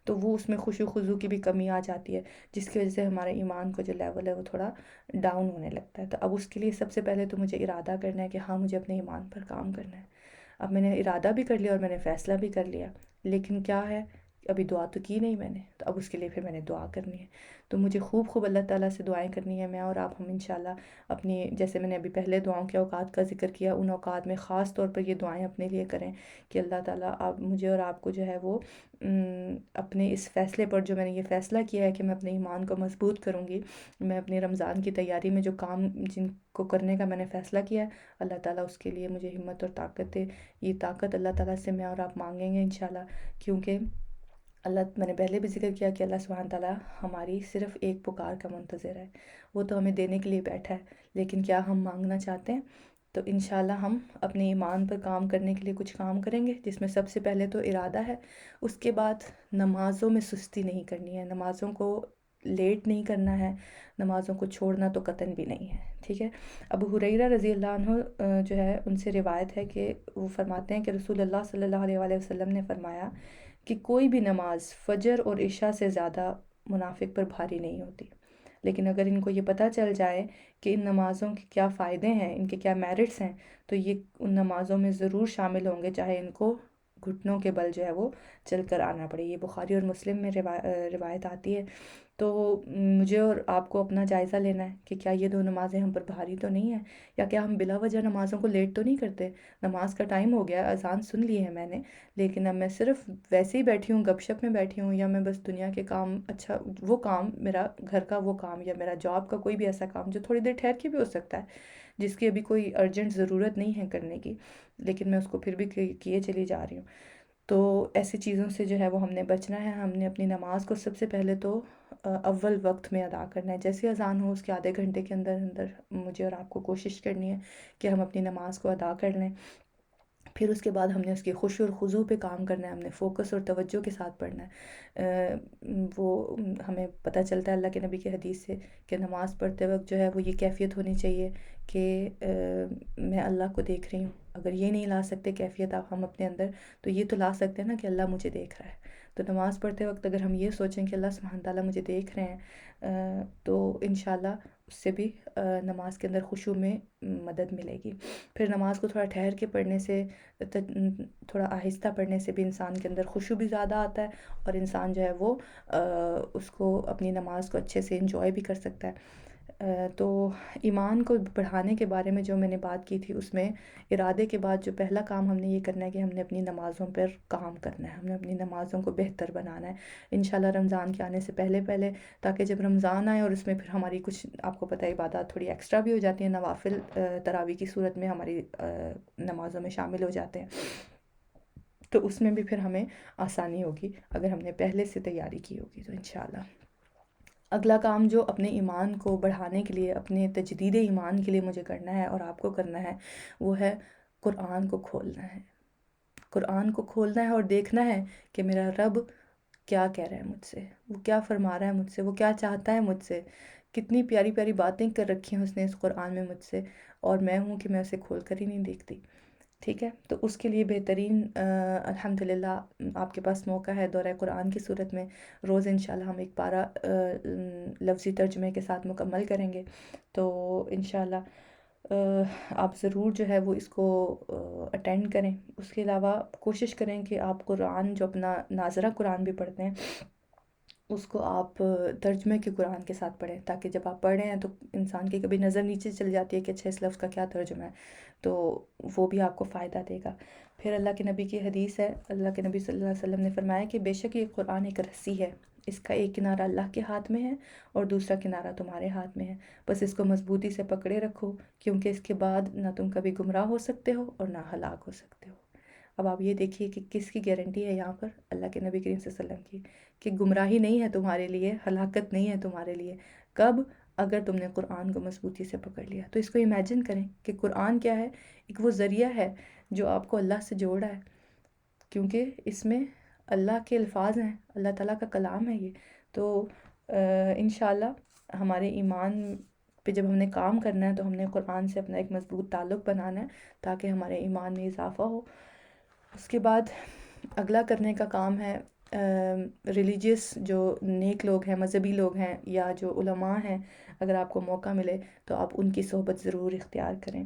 Speaker 1: تو وہ اس میں خشوع و خضوع کی بھی کمی آ جاتی ہے، جس کی وجہ سے ہمارے ایمان کا جو لیول ہے وہ تھوڑا ڈاؤن ہونے لگتا ہے۔ تو اب اس کے لیے سب سے پہلے تو مجھے ارادہ کرنا ہے کہ ہاں مجھے اپنے ایمان پر کام کرنا ہے۔ اب میں نے ارادہ بھی کر لیا اور میں نے فیصلہ بھی کر لیا، لیکن کیا ہے، ابھی دعا تو کی نہیں میں نے، تو اب اس کے لیے پھر میں نے دعا کرنی ہے۔ تو مجھے خوب اللہ تعالیٰ سے دعائیں کرنی ہے، میں اور آپ، ہم انشاءاللہ اپنی، جیسے میں نے ابھی پہلے دعاؤں کے اوقات کا ذکر کیا، ان اوقات میں خاص طور پر یہ دعائیں اپنے لیے کریں کہ اللہ تعالیٰ آپ مجھے اور آپ کو جو ہے وہ اپنے اس فیصلے پر، جو میں نے یہ فیصلہ کیا ہے کہ میں اپنے ایمان کو مضبوط کروں گی، میں اپنے رمضان کی تیاری میں جو کام جن کو کرنے کا میں نے فیصلہ کیا ہے، اللہ تعالیٰ اس کے لیے مجھے ہمت اور طاقت دے۔ یہ طاقت اللہ تعالیٰ سے میں اور آپ مانگیں گے انشاءاللہ، کیونکہ اللہ، میں نے پہلے بھی ذکر کیا کہ اللہ سبحانہ تعالیٰ ہماری صرف ایک پکار کا منتظر ہے، وہ تو ہمیں دینے کے لیے بیٹھا ہے، لیکن کیا ہم مانگنا چاہتے ہیں؟ تو انشاءاللہ ہم اپنے ایمان پر کام کرنے کے لیے کچھ کام کریں گے، جس میں سب سے پہلے تو ارادہ ہے۔ اس کے بعد نمازوں میں سستی نہیں کرنی ہے، نمازوں کو لیٹ نہیں کرنا ہے، نمازوں کو چھوڑنا تو قطعاً بھی نہیں ہے، ٹھیک ہے۔ ابو ہریرہ رضی اللہ عنہ جو ہے ان سے روایت ہے کہ وہ فرماتے ہیں کہ رسول اللہ صلی اللہ علیہ وآلہ وسلم نے فرمایا کہ کوئی بھی نماز فجر اور عشاء سے زیادہ منافق پر بھاری نہیں ہوتی، لیکن اگر ان کو یہ پتہ چل جائے کہ ان نمازوں کے کیا فائدے ہیں، ان کے کیا میرٹس ہیں، تو یہ ان نمازوں میں ضرور شامل ہوں گے، چاہے ان کو گھٹنوں کے بل جو ہے وہ چل کر آنا پڑے۔ یہ بخاری اور مسلم میں روایت آتی ہے۔ تو مجھے اور آپ کو اپنا جائزہ لینا ہے کہ کیا یہ دو نمازیں ہم پر بھاری تو نہیں ہیں، یا کیا ہم بلا وجہ نمازوں کو لیٹ تو نہیں کرتے۔ نماز کا ٹائم ہو گیا، اذان سن لی ہے میں نے، لیکن اب میں صرف ویسے ہی بیٹھی ہوں، گپ شپ میں بیٹھی ہوں، یا میں بس دنیا کے کام، اچھا وہ کام میرا گھر کا وہ کام، یا میرا جاب کا کوئی بھی ایسا کام جو تھوڑی دیر ٹھہر کے بھی ہو سکتا ہے، جس کی ابھی کوئی ارجنٹ ضرورت نہیں ہے کرنے کی، لیکن میں اس کو پھر بھی کیے چلی جا رہی ہوں۔ تو ایسی چیزوں سے جو ہے وہ ہم نے بچنا ہے۔ ہم نے اپنی نماز کو سب سے پہلے تو اول وقت میں ادا کرنا ہے، جیسے اذان ہو اس کے آدھے گھنٹے کے اندر اندر مجھے اور آپ کو کوشش کرنی ہے کہ ہم اپنی نماز کو ادا کر لیں۔ پھر اس کے بعد ہم نے اس کی خشوع اور خضوع پہ کام کرنا ہے، ہم نے فوکس اور توجہ کے ساتھ پڑھنا ہے۔ وہ ہمیں پتہ چلتا ہے اللہ کے نبی کی حدیث سے کہ نماز پڑھتے وقت جو ہے وہ یہ کیفیت ہونی چاہیے کہ میں اللہ کو دیکھ رہی ہوں۔ اگر یہ نہیں لا سکتے کیفیت آپ ہم اپنے اندر، تو یہ تو لا سکتے ہیں نا کہ اللہ مجھے دیکھ رہا ہے۔ تو نماز پڑھتے وقت اگر ہم یہ سوچیں کہ اللہ سبحانہ تعالیٰ مجھے دیکھ رہے ہیں، تو انشاءاللہ اس سے بھی نماز کے اندر خشوع میں مدد ملے گی۔ پھر نماز کو تھوڑا ٹھہر کے پڑھنے سے، تھوڑا آہستہ پڑھنے سے بھی انسان کے اندر خشوع بھی زیادہ آتا ہے، اور انسان جو ہے وہ اس کو اپنی نماز کو اچھے سے انجوائے بھی کر سکتا ہے۔ تو ایمان کو بڑھانے کے بارے میں جو میں نے بات کی تھی، اس میں ارادے کے بعد جو پہلا کام ہم نے یہ کرنا ہے کہ ہم نے اپنی نمازوں پر کام کرنا ہے، ہم نے اپنی نمازوں کو بہتر بنانا ہے انشاءاللہ رمضان کے آنے سے پہلے پہلے، تاکہ جب رمضان آئے اور اس میں پھر ہماری کچھ، آپ کو پتہ ہے، عبادات تھوڑی ایکسٹرا بھی ہو جاتی ہیں، نوافل تراویح کی صورت میں ہماری نمازوں میں شامل ہو جاتے ہیں، تو اس میں بھی پھر ہمیں آسانی ہوگی اگر ہم نے پہلے سے تیاری کی ہوگی تو انشاءاللہ۔ اگلا کام جو اپنے ایمان کو بڑھانے کے لیے، اپنے تجدید ایمان کے لیے مجھے کرنا ہے اور آپ کو کرنا ہے، وہ ہے قرآن کو کھولنا ہے۔ قرآن کو کھولنا ہے اور دیکھنا ہے کہ میرا رب کیا کہہ رہا ہے مجھ سے، وہ کیا فرما رہا ہے مجھ سے، وہ کیا چاہتا ہے مجھ سے، کتنی پیاری پیاری باتیں کر رکھی ہیں اس نے اس قرآن میں مجھ سے، اور میں ہوں کہ میں اسے کھول کر ہی نہیں دیکھتی، ٹھیک ہے۔ تو اس کے لیے بہترین الحمدللہ آپ کے پاس موقع ہے دورہ قرآن کی صورت میں، روز انشاءاللہ ہم ایک پارہ لفظی ترجمے کے ساتھ مکمل کریں گے، تو انشاءاللہ آپ ضرور جو ہے وہ اس کو اٹینڈ کریں۔ اس کے علاوہ کوشش کریں کہ آپ قرآن جو اپنا ناظرہ قرآن بھی پڑھتے ہیں، اس کو آپ ترجمے کے قرآن کے ساتھ پڑھیں، تاکہ جب آپ پڑھ رہے ہیں تو انسان کی کبھی نظر نیچے چل جاتی ہے کہ اچھا اس لفظ کا کیا ترجمہ ہے، تو وہ بھی آپ کو فائدہ دے گا۔ پھر اللہ کے نبی کی حدیث ہے، اللہ کے نبی صلی اللہ علیہ وسلم نے فرمایا کہ بے شک یہ قرآن ایک رسی ہے، اس کا ایک کنارہ اللہ کے ہاتھ میں ہے اور دوسرا کنارہ تمہارے ہاتھ میں ہے، بس اس کو مضبوطی سے پکڑے رکھو، کیونکہ اس کے بعد نہ تم کبھی گمراہ ہو سکتے ہو اور نہ ہلاک ہو سکتے ہو۔ اب آپ یہ دیکھیے کہ کس کی گارنٹی ہے یہاں پر، اللہ کے نبی کریم صلی اللہ علیہ وسلم کی، کہ گمراہی نہیں ہے تمہارے لیے، ہلاکت نہیں ہے تمہارے لیے، کب؟ اگر تم نے قرآن کو مضبوطی سے پکڑ لیا۔ تو اس کو امیجن کریں کہ قرآن کیا ہے، ایک وہ ذریعہ ہے جو آپ کو اللہ سے جوڑ رہا ہے، کیونکہ اس میں اللہ کے الفاظ ہیں، اللہ تعالیٰ کا کلام ہے یہ۔ تو انشاءاللہ ہمارے ایمان پہ جب ہم نے کام کرنا ہے تو ہم نے قرآن سے اپنا ایک مضبوط تعلق بنانا ہے، تاکہ ہمارے ایمان میں اضافہ ہو۔ اس کے بعد اگلا کرنے کا کام ہے ریلیجیس جو نیک لوگ ہیں، مذہبی لوگ ہیں، یا جو علماء ہیں، اگر آپ کو موقع ملے تو آپ ان کی صحبت ضرور اختیار کریں۔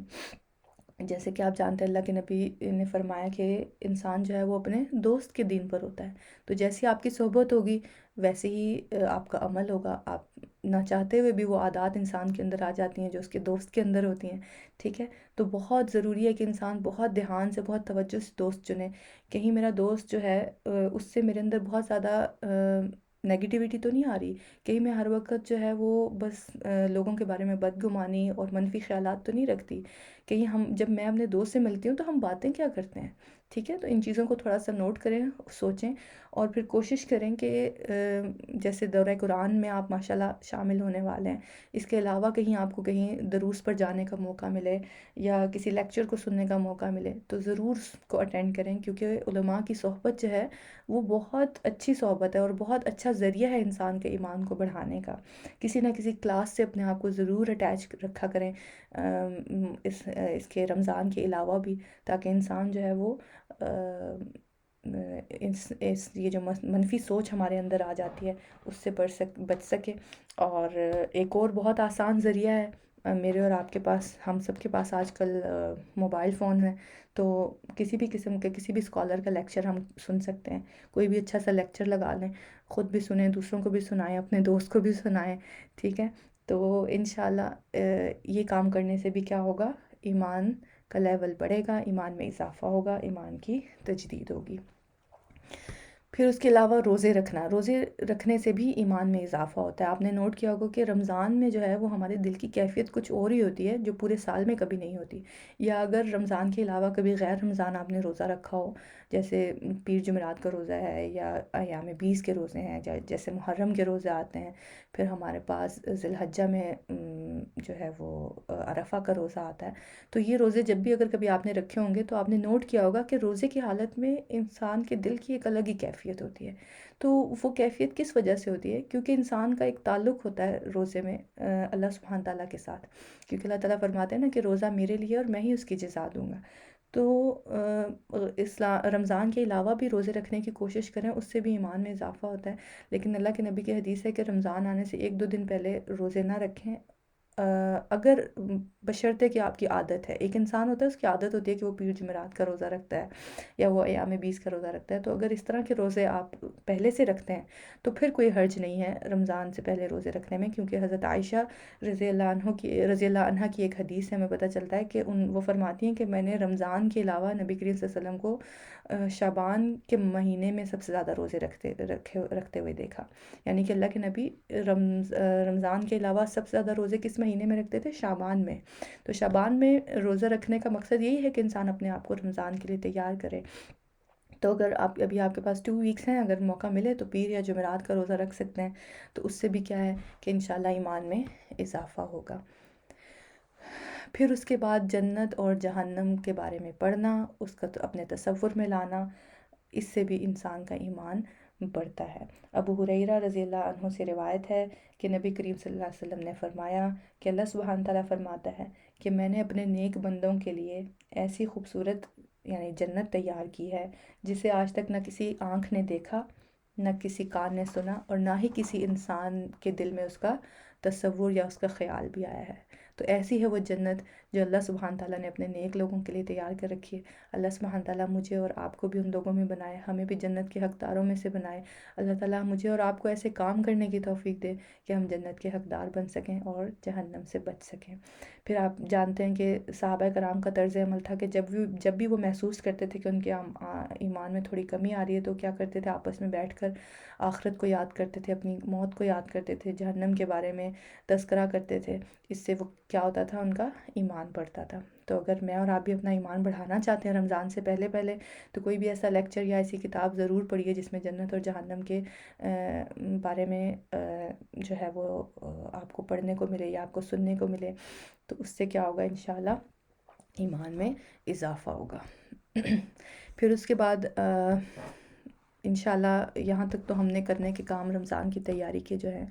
Speaker 1: جیسے کہ آپ جانتے ہیں اللہ کے نبی نے فرمایا کہ انسان جو ہے وہ اپنے دوست کے دین پر ہوتا ہے، تو جیسی آپ کی صحبت ہوگی ویسے ہی آپ کا عمل ہوگا، آپ نہ چاہتے ہوئے بھی وہ عادات انسان کے اندر آ جاتی ہیں جو اس کے دوست کے اندر ہوتی ہیں، ٹھیک ہے؟ تو بہت ضروری ہے کہ انسان بہت دھیان سے، بہت توجہ سے دوست چنے، کہیں میرا دوست جو ہے اس سے میرے اندر بہت زیادہ نیگیٹیوٹی تو نہیں آ رہی، کہیں میں ہر وقت جو ہے وہ بس لوگوں کے بارے میں بدگمانی اور منفی خیالات تو نہیں رکھتی، کہیں ہم جب میں اپنے دوست سے ملتی ہوں تو ہم باتیں کیا کرتے ہیں، ٹھیک ہے؟ تو ان چیزوں کو تھوڑا سا نوٹ کریں، سوچیں، اور پھر کوشش کریں کہ جیسے دورہ قرآن میں آپ ماشاءاللہ شامل ہونے والے ہیں، اس کے علاوہ کہیں آپ کو کہیں دروس پر جانے کا موقع ملے یا کسی لیکچر کو سننے کا موقع ملے تو ضرور اس کو اٹینڈ کریں، کیونکہ علماء کی صحبت جو ہے وہ بہت اچھی صحبت ہے اور بہت اچھا ذریعہ ہے انسان کے ایمان کو بڑھانے کا۔ کسی نہ کسی کلاس سے اپنے آپ کو ضرور اٹیچ رکھا کریں اس کے رمضان کے علاوہ بھی، تاکہ انسان جو ہے وہ یہ جو منفی سوچ ہمارے اندر آ جاتی ہے اس سے بچ سکے۔ اور ایک اور بہت آسان ذریعہ ہے، میرے اور آپ کے پاس، ہم سب کے پاس آج کل موبائل فون ہے، تو کسی بھی قسم کے کسی بھی اسکالر کا لیکچر ہم سن سکتے ہیں، کوئی بھی اچھا سا لیکچر لگا لیں، خود بھی سنیں، دوسروں کو بھی سنائیں، اپنے دوست کو بھی سنائیں، ٹھیک ہے؟ تو انشاءاللہ یہ کام کرنے سے بھی کیا ہوگا، ایمان کا لیول بڑھے گا، ایمان میں اضافہ ہوگا، ایمان کی تجدید ہوگی۔ پھر اس کے علاوہ روزے رکھنا، روزے رکھنے سے بھی ایمان میں اضافہ ہوتا ہے۔ آپ نے نوٹ کیا ہوگا کہ رمضان میں جو ہے وہ ہمارے دل کی کیفیت کچھ اور ہی ہوتی ہے جو پورے سال میں کبھی نہیں ہوتی، یا اگر رمضان کے علاوہ کبھی غیر رمضان آپ نے روزہ رکھا ہو، جیسے پیر جمعرات کا روزہ ہے یا ایام 20 کے روزے ہیں، جیسے محرم کے روزے آتے ہیں، پھر ہمارے پاس ذی الحجہ میں جو ہے وہ عرفہ کا روزہ آتا ہے، تو یہ روزے جب بھی اگر کبھی آپ نے رکھے ہوں گے تو آپ نے نوٹ کیا ہوگا کہ روزے کی حالت میں انسان کے دل کی ایک الگ ہی کیفیت ہوتی ہے۔ تو وہ کیفیت کس وجہ سے ہوتی ہے؟ کیونکہ انسان کا ایک تعلق ہوتا ہے روزے میں اللہ سبحانہ تعالیٰ کے ساتھ، کیونکہ اللہ تعالیٰ فرماتے ہیں نا کہ روزہ میرے لیے اور میں ہی اس کی جزا دوں گا۔ تو رمضان کے علاوہ بھی روزے رکھنے کی کوشش کریں، اس سے بھی ایمان میں اضافہ ہوتا ہے، لیکن اللہ کے نبی کی حدیث ہے کہ رمضان آنے سے 1-2 دن پہلے روزے نہ رکھیں، اگر بشرطے کہ آپ کی عادت ہے، ایک انسان ہوتا ہے اس کی عادت ہوتی ہے کہ وہ پیر جمعرات کا روزہ رکھتا ہے یا وہ ایام 20 کا روزہ رکھتا ہے، تو اگر اس طرح کے روزے آپ پہلے سے رکھتے ہیں تو پھر کوئی حرج نہیں ہے رمضان سے پہلے روزے رکھنے میں، کیونکہ حضرت عائشہ رضی اللہ عنہ کی ایک حدیث ہے، ہمیں پتہ چلتا ہے کہ وہ فرماتی ہیں کہ میں نے رمضان کے علاوہ نبی کریم صلی اللہ علیہ وسلم کو شعبان کے مہینے میں سب سے زیادہ روزے رکھتے ہوئے دیکھا، یعنی کہ اللہ کے نبی رمضان کے علاوہ سب سے زیادہ روزے کس مہینے میں رکھتے تھے؟ شعبان میں۔ تو شعبان میں روزہ رکھنے کا مقصد یہی ہے کہ انسان اپنے آپ کو رمضان کے لیے تیار کرے۔ تو اگر ابھی آپ کے پاس 2 ویکس ہیں، اگر موقع ملے تو پیر یا جمعرات کا روزہ رکھ سکتے ہیں، تو اس سے بھی کیا ہے کہ انشاءاللہ ایمان میں اضافہ ہوگا۔ پھر اس کے بعد جنت اور جہنم کے بارے میں پڑھنا، اس کا اپنے تصور میں لانا، اس سے بھی انسان کا ایمان بڑھتا ہے۔ ابو ہریرہ رضی اللہ عنہ سے روایت ہے کہ نبی کریم صلی اللہ علیہ وسلم نے فرمایا کہ اللہ سبحانہ تعالیٰ فرماتا ہے کہ میں نے اپنے نیک بندوں کے لیے ایسی خوبصورت یعنی جنت تیار کی ہے جسے آج تک نہ کسی آنکھ نے دیکھا، نہ کسی کان نے سنا، اور نہ ہی کسی انسان کے دل میں اس کا تصور یا اس کا خیال بھی آیا ہے۔ تو ایسی ہے وہ جنت جو اللہ سبحانہ تعالیٰ نے اپنے نیک لوگوں کے لیے تیار کر رکھی ہے۔ اللہ سبحانہ تعالیٰ مجھے اور آپ کو بھی ان لوگوں میں بنائے، ہمیں بھی جنت کے حقداروں میں سے بنائے۔ اللہ تعالیٰ مجھے اور آپ کو ایسے کام کرنے کی توفیق دے کہ ہم جنت کے حقدار بن سکیں اور جہنم سے بچ سکیں۔ پھر آپ جانتے ہیں کہ صحابہ کرام کا طرز عمل تھا کہ جب بھی وہ محسوس کرتے تھے کہ ان کے ایمان میں تھوڑی کمی آ رہی ہے تو کیا کرتے تھے، آپس میں بیٹھ کر آخرت کو یاد کرتے تھے، اپنی موت کو یاد کرتے تھے، جہنم کے بارے میں تذکرہ کرتے تھے۔ اس سے وہ کیا ہوتا تھا، ان کا ایمان بڑھتا تھا۔ تو اگر میں اور آپ بھی اپنا ایمان بڑھانا چاہتے ہیں رمضان سے پہلے تو کوئی بھی ایسا لیکچر یا ایسی کتاب ضرور پڑھیے جس میں جنت اور جہنم کے بارے میں جو ہے وہ آپ کو پڑھنے کو ملے یا آپ کو سننے کو ملے، تو اس سے کیا ہوگا، انشاءاللہ ایمان میں اضافہ ہوگا۔ پھر اس کے بعد انشاءاللہ یہاں تک تو ہم نے کرنے کے کام رمضان کی تیاری کے جو ہے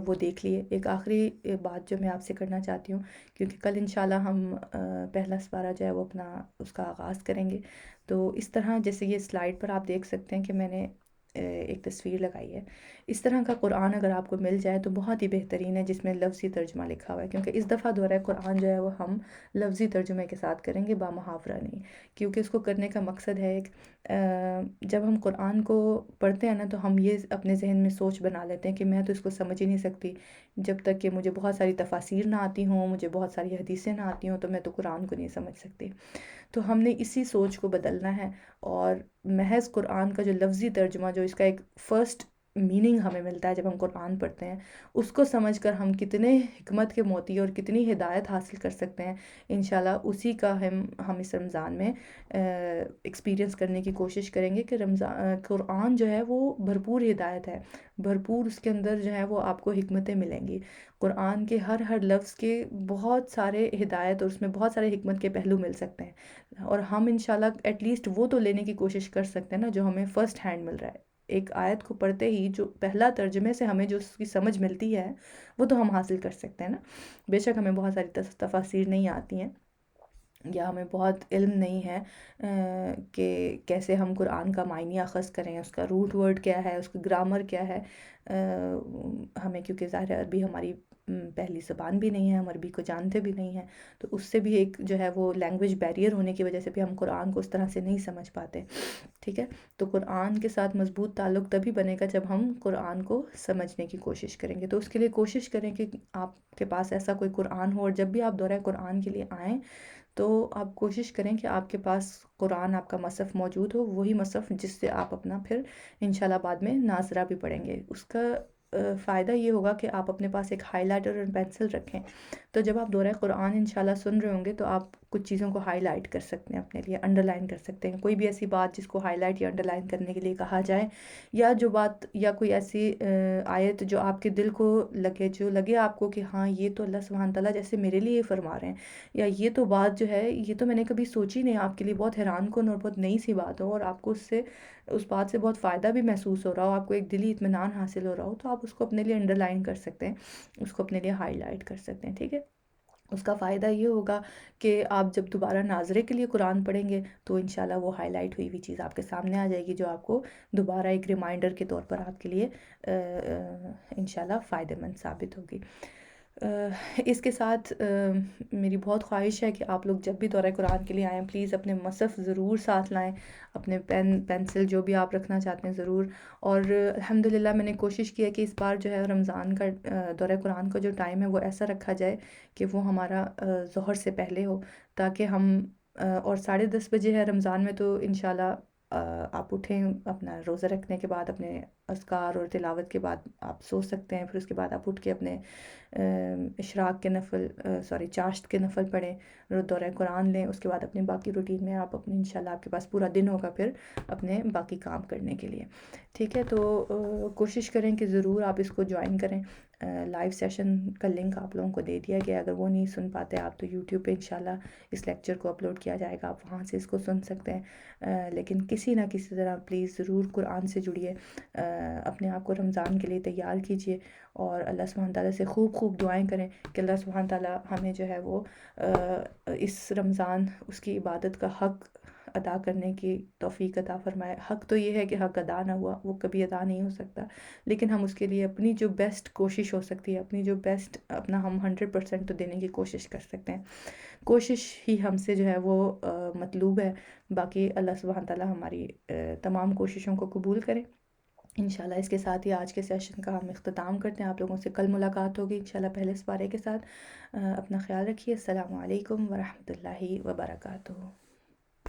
Speaker 1: وہ دیکھ لیے۔ ایک آخری بات جو میں آپ سے کرنا چاہتی ہوں، کیونکہ کل انشاءاللہ ہم پہلا سپارہ جو ہے وہ اپنا اس کا آغاز کریں گے، تو اس طرح جیسے یہ سلائیڈ پر آپ دیکھ سکتے ہیں کہ میں نے ایک تصویر لگائی ہے۔ اس طرح کا قرآن اگر آپ کو مل جائے تو بہت ہی بہترین ہے، جس میں لفظی ترجمہ لکھا ہوا ہے، کیونکہ اس دفعہ دورہ قرآن جو ہے وہ ہم لفظی ترجمے کے ساتھ کریں گے، با محاورہ نہیں، کیونکہ اس کو کرنے کا مقصد ہے ایک جب ہم قرآن کو پڑھتے ہیں نا تو ہم یہ اپنے ذہن میں سوچ بنا لیتے ہیں کہ میں تو اس کو سمجھ ہی نہیں سکتی، جب تک کہ مجھے بہت ساری تفاسیر نہ آتی ہوں، مجھے بہت ساری حدیثیں نہ آتی ہوں، تو میں تو قرآن کو نہیں سمجھ سکتی۔ تو ہم نے اسی سوچ کو بدلنا ہے، اور محض قرآن کا جو لفظی ترجمہ، جو اس کا ایک فرسٹ میننگ ہمیں ملتا ہے جب ہم قرآن پڑھتے ہیں، اس کو سمجھ کر ہم کتنے حکمت کے موتی اور کتنی ہدایت حاصل کر سکتے ہیں، انشاءاللہ اسی کا ہم اس رمضان میں ایکسپیرینس کرنے کی کوشش کریں گے کہ قرآن جو ہے وہ بھرپور ہدایت ہے، بھرپور اس کے اندر جو ہے وہ آپ کو حکمتیں ملیں گی۔ قرآن کے ہر لفظ کے بہت سارے ہدایت اور اس میں بہت سارے حکمت کے پہلو مل سکتے ہیں، اور ہم انشاءاللہ ایٹ لیسٹ وہ تو لینے کی کوشش کر سکتے ہیں نا جو ہمیں فرسٹ ہینڈ مل رہا ہے۔ ایک آیت کو پڑھتے ہی جو پہلا ترجمے سے ہمیں جو اس کی سمجھ ملتی ہے وہ تو ہم حاصل کر سکتے ہیں نا۔ بے شک ہمیں بہت ساری تفاسیر نہیں آتی ہیں، یا ہمیں بہت علم نہیں ہے کہ کیسے ہم قرآن کا معنی اخذ کریں، اس کا روٹ ورڈ کیا ہے، اس کا گرامر کیا ہے، ہمیں کیونکہ ظاہر عربی ہماری پہلی زبان بھی نہیں ہے، ہم عربی کو جانتے بھی نہیں ہیں، تو اس سے بھی ایک جو ہے وہ لینگویج بیریئر ہونے کی وجہ سے بھی ہم قرآن کو اس طرح سے نہیں سمجھ پاتے، ٹھیک ہے۔ تو قرآن کے ساتھ مضبوط تعلق تبھی بنے گا جب ہم قرآن کو سمجھنے کی کوشش کریں گے۔ تو اس کے لیے کوشش کریں کہ آپ کے پاس ایسا کوئی قرآن ہو، اور جب بھی آپ دورہ قرآن کے لیے آئیں تو آپ کوشش کریں کہ آپ کے پاس قرآن، آپ کا مصحف موجود ہو، وہی مصحف جس سے آپ اپنا پھر انشاءاللہ بعد میں ناظرہ بھی پڑھیں گے۔ اس کا فائدہ یہ ہوگا کہ آپ اپنے پاس ایک ہائی لائٹر اور پینسل رکھیں، تو جب آپ دورہ قرآن انشاءاللہ سن رہے ہوں گے تو آپ کچھ چیزوں کو ہائی لائٹ کر سکتے ہیں، اپنے لیے انڈر لائن کر سکتے ہیں، کوئی بھی ایسی بات جس کو ہائی لائٹ یا انڈر لائن کرنے کے لیے کہا جائے، یا جو بات یا کوئی ایسی آیت جو آپ کے دل کو لگے، جو لگے آپ کو کہ ہاں یہ تو اللہ سبحانہ تعالیٰ جیسے میرے لیے فرما رہے ہیں، یا یہ تو بات جو ہے یہ تو میں نے کبھی سوچی نہیں، آپ کے لیے بہت حیران کن اور بہت نئی سی بات ہو، اور آپ کو اس بات سے بہت فائدہ بھی محسوس ہو رہا ہو، آپ کو ایک دلی اطمینان حاصل ہو رہا ہو، تو آپ اس کو اپنے لیے انڈر لائن کر سکتے ہیں، اس کو اپنے لیے ہائی لائٹ کر سکتے ہیں، ٹھیک ہے۔ اس کا فائدہ یہ ہوگا کہ آپ جب دوبارہ ناظرے کے لیے قرآن پڑھیں گے تو انشاءاللہ وہ ہائی لائٹ ہوئی ہوئی چیز آپ کے سامنے آ جائے گی، جو آپ کو دوبارہ ایک ریمائنڈر کے طور پر آپ کے لیے انشاءاللہ فائدہ مند ثابت ہوگی۔ اس کے ساتھ میری بہت خواہش ہے کہ آپ لوگ جب بھی دورہ قرآن کے لیے آئیں پلیز اپنے مصحف ضرور ساتھ لائیں، اپنے پینسل جو بھی آپ رکھنا چاہتے ہیں ضرور، اور الحمدللہ میں نے کوشش کی ہے کہ اس بار جو ہے رمضان کا دورہ قرآن کا جو ٹائم ہے وہ ایسا رکھا جائے کہ وہ ہمارا ظہر سے پہلے ہو، تاکہ ہم اور 10:30 بجے ہے رمضان میں، تو انشاءاللہ آپ اٹھیں، اپنا روزہ رکھنے کے بعد اپنے اذکار اور تلاوت کے بعد آپ سو سکتے ہیں، پھر اس کے بعد آپ اٹھ کے اپنے اشراق کے نفل چاشت کے نفل پڑھیں، دورہ قرآن لیں، اس کے بعد اپنے باقی روٹین میں آپ اپنے انشاءاللہ آپ کے پاس پورا دن ہوگا پھر اپنے باقی کام کرنے کے لیے، ٹھیک ہے۔ تو کوشش کریں کہ ضرور آپ اس کو جوائن کریں۔ لائیو سیشن کا لنک آپ لوگوں کو دے دیا گیا، اگر وہ نہیں سن پاتے آپ تو یوٹیوب پہ انشاءاللہ اس لیکچر کو اپلوڈ کیا جائے گا، آپ وہاں سے اس کو سن سکتے ہیں، لیکن کسی نہ کسی طرح پلیز ضرور قرآن سے جڑیے، اپنے آپ کو رمضان کے لیے تیار کیجئے، اور اللہ سبحانہ تعالیٰ سے خوب خوب دعائیں کریں کہ اللہ سبحانہ تعالیٰ ہمیں جو ہے وہ اس رمضان اس کی عبادت کا حق ادا کرنے کی توفیق عطا فرمائے۔ حق تو یہ ہے کہ حق ادا نہ ہوا وہ کبھی ادا نہیں ہو سکتا، لیکن ہم اس کے لیے اپنی جو بیسٹ کوشش ہو سکتی ہے، اپنی جو بیسٹ اپنا ہم 100% تو دینے کی کوشش کر سکتے ہیں۔ کوشش ہی ہم سے جو ہے وہ مطلوب ہے، باقی اللہ سبحانہ تعالیٰ ہماری تمام کوششوں کو قبول کرے۔ انشاءاللہ اس کے ساتھ ہی آج کے سیشن کا ہم اختتام کرتے ہیں۔ آپ لوگوں سے کل ملاقات ہوگی انشاءاللہ پہلے سپارے کے ساتھ۔ اپنا خیال رکھیے۔ السلام علیکم ورحمۃ اللہ وبرکاتہ۔